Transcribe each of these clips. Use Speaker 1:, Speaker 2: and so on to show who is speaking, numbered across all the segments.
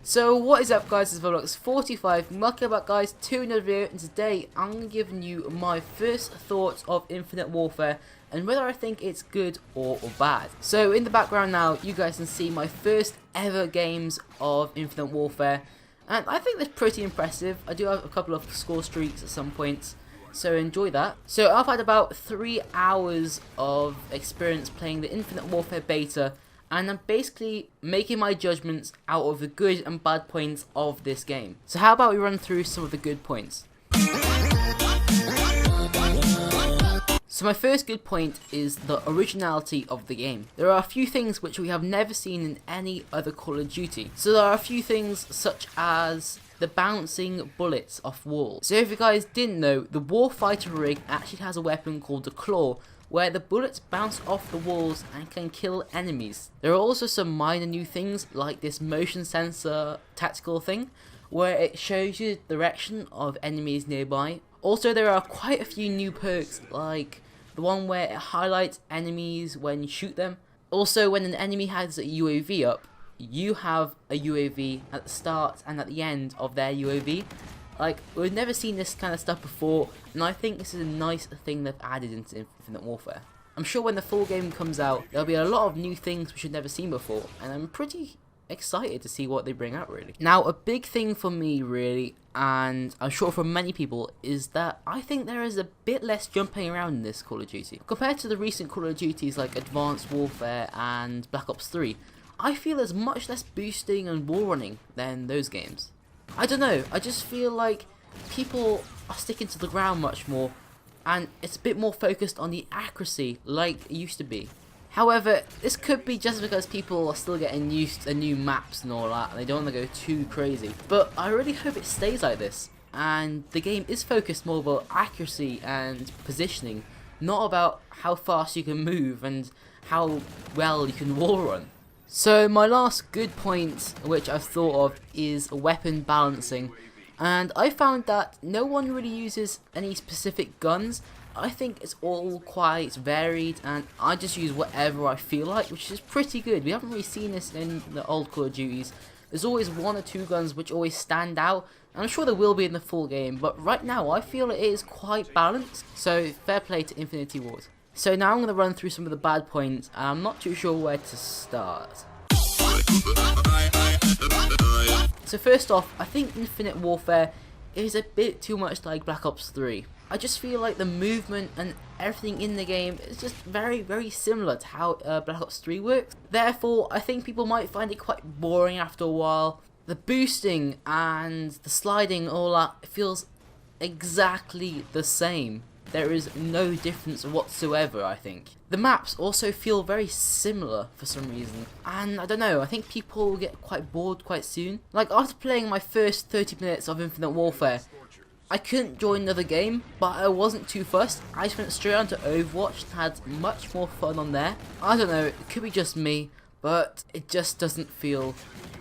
Speaker 1: So what is up guys, it's Vlogs45, welcome back guys to another video, and today I'm giving you my first thoughts of Infinite Warfare and whether I think it's good or bad. So in the background now you guys can see my first ever games of Infinite Warfare, and I think they're pretty impressive. I do have a couple of score streaks at some points, so enjoy that. So I've had about 3 hours of experience playing the Infinite Warfare beta, and I'm basically making my judgments out of the good and bad points of this game. So how about we run through some of the good points. So my first good point is the originality of the game. There are a few things which we have never seen in any other Call of Duty. So there are a few things such as the bouncing bullets off walls. So if you guys didn't know, the Warfighter rig actually has a weapon called the Claw, where the bullets bounce off the walls and can kill enemies. There are also some minor new things like this motion sensor tactical thing, where it shows you the direction of enemies nearby. Also there are quite a few new perks, like the one where it highlights enemies when you shoot them. Also when an enemy has a UAV up, you have a UAV at the start and at the end of their UAV. Like, we've never seen this kind of stuff before, and I think this is a nice thing they've added into Infinite Warfare. I'm sure when the full game comes out, there'll be a lot of new things which we've never seen before, and I'm pretty excited to see what they bring out, really. Now, a big thing for me, really, and I'm sure for many people, is that I think there is a bit less jumping around in this Call of Duty. Compared to the recent Call of Duties like Advanced Warfare and Black Ops 3, I feel there's much less boosting and wall running than those games. I don't know, I just feel like people are sticking to the ground much more, and it's a bit more focused on the accuracy like it used to be. However, this could be just because people are still getting used to new maps and all that, and they don't want to go too crazy. But I really hope it stays like this, and the game is focused more about accuracy and positioning, not about how fast you can move and how well you can wall run. So my last good point which I've thought of is weapon balancing, and I found that no one really uses any specific guns. I think it's all quite varied, and I just use whatever I feel like, which is pretty good. We haven't really seen this in the old Call of Duties. There's always 1 or 2 guns which always stand out, and I'm sure there will be in the full game, but right now I feel it is quite balanced, so fair play to Infinity Ward. So now I'm going to run through some of the bad points, and I'm not too sure where to start. So first off, I think Infinite Warfare is a bit too much like Black Ops 3. I just feel like the movement and everything in the game is just very similar to how Black Ops 3 works. Therefore, I think people might find it quite boring after a while. The boosting and the sliding, all that, feels exactly the same. There is no difference whatsoever, I think. The maps also feel very similar for some reason, and I don't know, I think people will get quite bored quite soon. Like, after playing my first 30 minutes of Infinite Warfare, I couldn't join another game, but I wasn't too fussed. I just went straight on to Overwatch and had much more fun on there. I don't know, it could be just me, but it just doesn't feel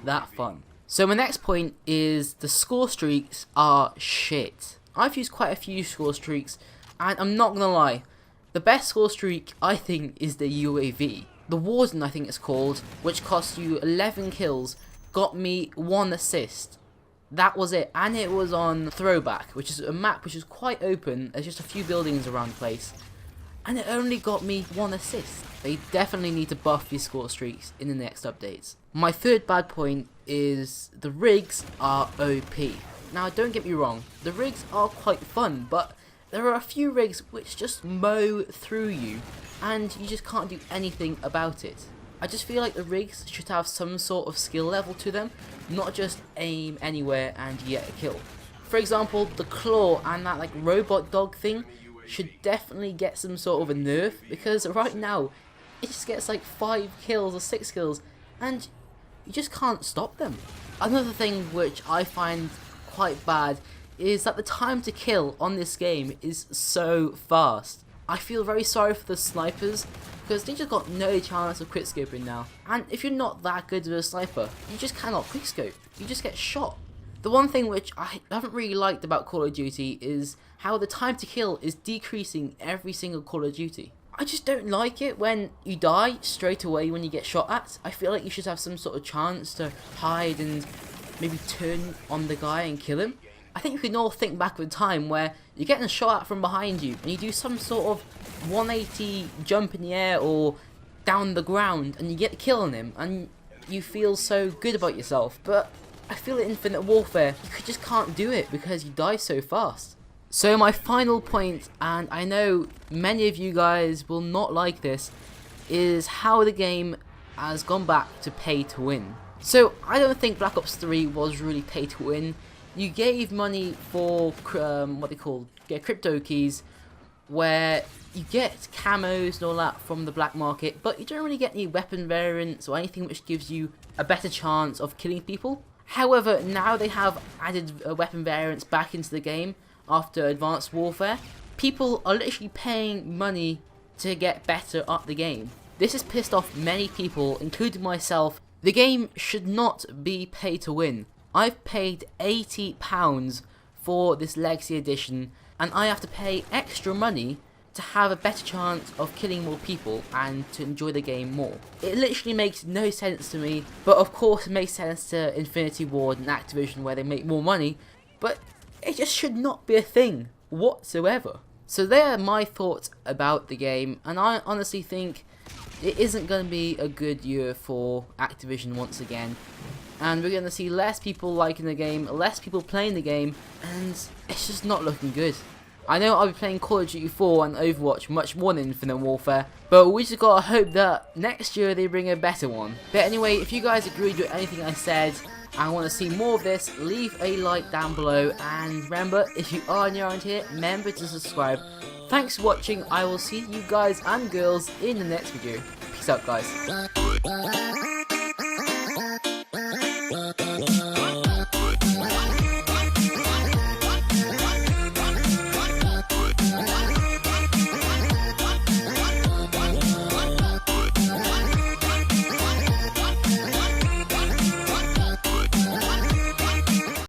Speaker 1: that fun. So my next point is the score streaks are shit. I've used quite a few score streaks, and I'm not gonna lie, the best score streak I think is the UAV. The Warden, I think it's called, which cost you 11 kills, got me 1 assist. That was it, and it was on Throwback, which is a map which is quite open. There's just a few buildings around the place, and it only got me 1 assist. They definitely need to buff these score streaks in the next updates. My third bad point is the rigs are OP. Now don't get me wrong, the rigs are quite fun, but there are a few rigs which just mow through you, and you just can't do anything about it. I just feel like the rigs should have some sort of skill level to them, not just aim anywhere and you get a kill. For example, the Claw and that like robot dog thing should definitely get some sort of a nerf, because right now it just gets like 5 kills or 6 kills and you just can't stop them. Another thing which I find quite bad is that the time to kill on this game is so fast. I feel very sorry for the snipers, because they just got no chance of quickscoping now. And if you're not that good of a sniper, you just cannot quickscope. You just get shot. The one thing which I haven't really liked about Call of Duty is how the time to kill is decreasing every single Call of Duty. I just don't like it when you die straight away when you get shot at. I feel like you should have some sort of chance to hide and maybe turn on the guy and kill him. I think you can all think back of a time where you're getting shot at from behind you and you do some sort of 180 jump in the air or down the ground and you get a kill on him and you feel so good about yourself. But I feel in Infinite Warfare you just can't do it because you die so fast. So my final point, and I know many of you guys will not like this, is how the game has gone back to pay to win. So I don't think Black Ops 3 was really pay to win. You gave money for what they call crypto keys, where you get camos and all that from the black market, but you don't really get any weapon variants or anything which gives you a better chance of killing people. However, now they have added weapon variants back into the game after Advanced Warfare. People are literally paying money to get better at the game. This has pissed off many people, including myself. The game should not be pay to win. I've paid £80 for this Legacy Edition, and I have to pay extra money to have a better chance of killing more people and to enjoy the game more. It literally makes no sense to me, but of course it makes sense to Infinity Ward and Activision where they make more money, but it just should not be a thing whatsoever. So there are my thoughts about the game, and I honestly think it isn't going to be a good year for Activision once again. And we're going to see less people liking the game, less people playing the game, and it's just not looking good. I know I'll be playing Call of Duty 4 and Overwatch much more than Infinite Warfare, but we just gotta hope that next year they bring a better one. But anyway, if you guys agreed with anything I said and want to see more of this, leave a like down below, and remember, if you are new around here, remember to subscribe. Thanks for watching. I will see you guys and girls in the next video. Peace out, guys.